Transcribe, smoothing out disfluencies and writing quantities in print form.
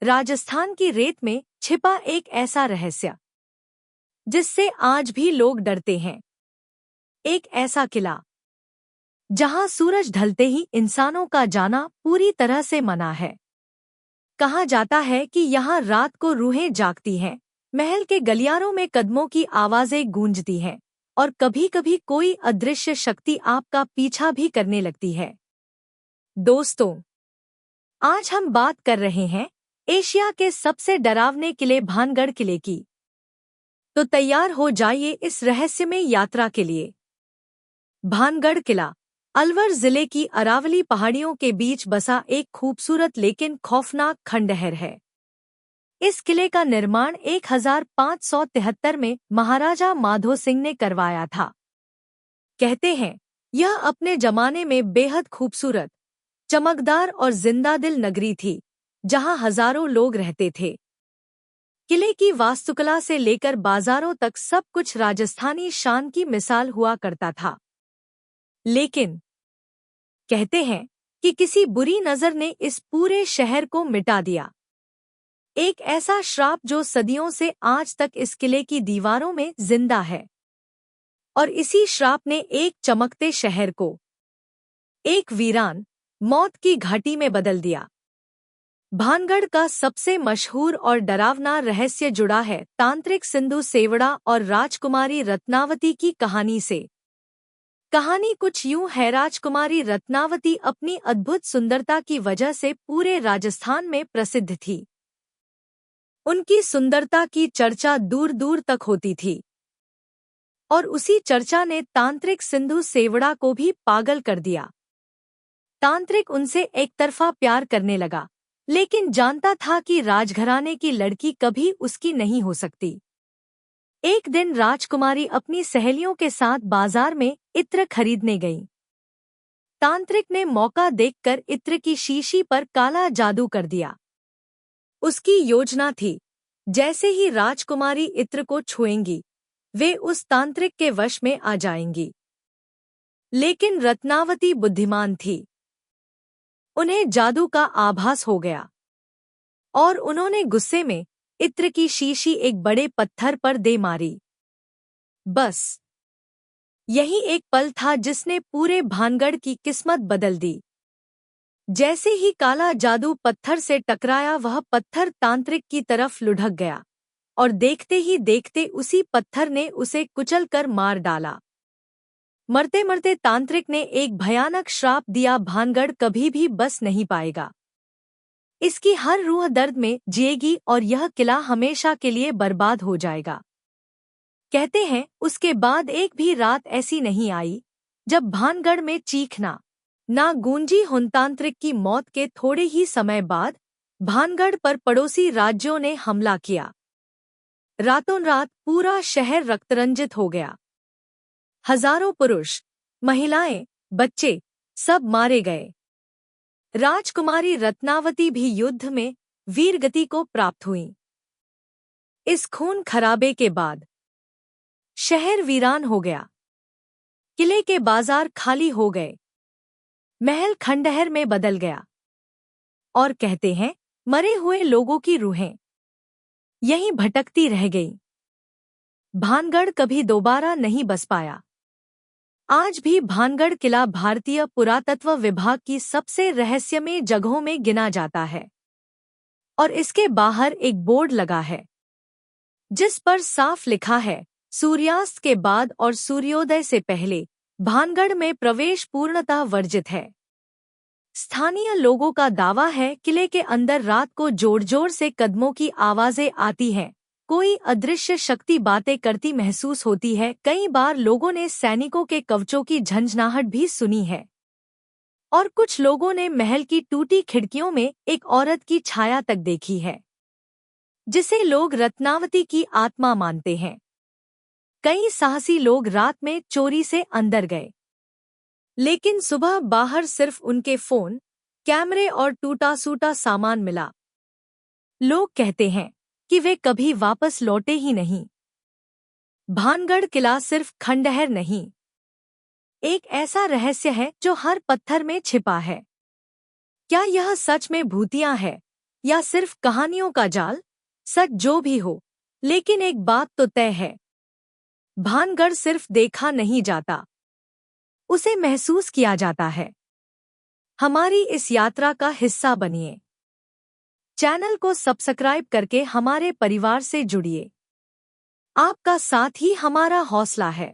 राजस्थान की रेत में छिपा एक ऐसा रहस्य जिससे आज भी लोग डरते हैं। एक ऐसा किला जहां सूरज ढलते ही इंसानों का जाना पूरी तरह से मना है। कहा जाता है कि यहाँ रात को रूहें जागती हैं, महल के गलियारों में कदमों की आवाजें गूंजती हैं और कभी-कभी कोई अदृश्य शक्ति आपका पीछा भी करने लगती है। दोस्तों, आज हम बात कर रहे हैं एशिया के सबसे डरावने किले भानगढ़ किले की। तो तैयार हो जाइए इस रहस्यमय यात्रा के लिए। भानगढ़ किला अलवर जिले की अरावली पहाड़ियों के बीच बसा एक खूबसूरत लेकिन खौफनाक खंडहर है। इस किले का निर्माण 1573 में महाराजा माधो सिंह ने करवाया था। कहते हैं यह अपने जमाने में बेहद खूबसूरत, चमकदार और जिंदादिल नगरी थी, जहां हजारों लोग रहते थे। किले की वास्तुकला से लेकर बाजारों तक सब कुछ राजस्थानी शान की मिसाल हुआ करता था। लेकिन कहते हैं कि किसी बुरी नजर ने इस पूरे शहर को मिटा दिया। एक ऐसा श्राप जो सदियों से आज तक इस किले की दीवारों में जिंदा है। और इसी श्राप ने एक चमकते शहर को एक वीरान मौत की घाटी में बदल दिया। भानगढ़ का सबसे मशहूर और डरावना रहस्य जुड़ा है तांत्रिक सिंधु सेवड़ा और राजकुमारी रत्नावती की कहानी से। कहानी कुछ यूं है, राजकुमारी रत्नावती अपनी अद्भुत सुंदरता की वजह से पूरे राजस्थान में प्रसिद्ध थी। उनकी सुंदरता की चर्चा दूर दूर तक होती थी और उसी चर्चा ने तांत्रिक सिंधु सेवड़ा को भी पागल कर दिया। तांत्रिक उनसे एकतरफा प्यार करने लगा, लेकिन जानता था कि राजघराने की लड़की कभी उसकी नहीं हो सकती। एक दिन राजकुमारी अपनी सहेलियों के साथ बाजार में इत्र खरीदने गई। तांत्रिक ने मौका देखकर इत्र की शीशी पर काला जादू कर दिया। उसकी योजना थी, जैसे ही राजकुमारी इत्र को छुएंगी, वे उस तांत्रिक के वश में आ जाएंगी। लेकिन रत्नावती बुद्धिमान थी। उन्हें जादू का आभास हो गया और उन्होंने गुस्से में इत्र की शीशी एक बड़े पत्थर पर दे मारी। बस यही एक पल था जिसने पूरे भानगढ़ की किस्मत बदल दी। जैसे ही काला जादू पत्थर से टकराया, वह पत्थर तांत्रिक की तरफ लुढ़क गया और देखते ही देखते उसी पत्थर ने उसे कुचल कर मार डाला। मरते मरते तांत्रिक ने एक भयानक श्राप दिया, भानगढ़ कभी भी बस नहीं पाएगा। इसकी हर रूह दर्द में जिएगी और यह किला हमेशा के लिए बर्बाद हो जाएगा। कहते हैं उसके बाद एक भी रात ऐसी नहीं आई जब भानगढ़ में चीखना ना गूंजी। तांत्रिक की मौत के थोड़े ही समय बाद भानगढ़ पर पड़ोसी राज्यों ने हमला किया। रातों रात पूरा शहर रक्तरंजित हो गया। हजारों पुरुष, महिलाएं, बच्चे सब मारे गए। राजकुमारी रत्नावती भी युद्ध में वीरगति को प्राप्त हुई। इस खून खराबे के बाद शहर वीरान हो गया। किले के बाजार खाली हो गए, महल खंडहर में बदल गया और कहते हैं मरे हुए लोगों की रूहें यहीं भटकती रह गई। भानगढ़ कभी दोबारा नहीं बस पाया। आज भी भानगढ़ किला भारतीय पुरातत्व विभाग की सबसे रहस्यमय जगहों में गिना जाता है और इसके बाहर एक बोर्ड लगा है जिस पर साफ लिखा है, सूर्यास्त के बाद और सूर्योदय से पहले भानगढ़ में प्रवेश पूर्णतः वर्जित है। स्थानीय लोगों का दावा है किले के अंदर रात को जोर जोर से कदमों की आवाजें आती हैं, कोई अदृश्य शक्ति बातें करती महसूस होती है। कई बार लोगों ने सैनिकों के कवचों की झंझनाहट भी सुनी है और कुछ लोगों ने महल की टूटी खिड़कियों में एक औरत की छाया तक देखी है, जिसे लोग रत्नावती की आत्मा मानते हैं। कई साहसी लोग रात में चोरी से अंदर गए, लेकिन सुबह बाहर सिर्फ उनके फोन, कैमरे और टूटा-सूटा सामान मिला। लोग कहते हैं कि वे कभी वापस लौटे ही नहीं। भानगढ़ किला सिर्फ खंडहर नहीं, एक ऐसा रहस्य है जो हर पत्थर में छिपा है। क्या यह सच में भूतिया है या सिर्फ कहानियों का जाल, सच जो भी हो, लेकिन एक बात तो तय है, भानगढ़ सिर्फ देखा नहीं जाता, उसे महसूस किया जाता है। हमारी इस यात्रा का हिस्सा बनिए। चैनल को सब्सक्राइब करके हमारे परिवार से जुड़िए। आपका साथ ही हमारा हौसला है।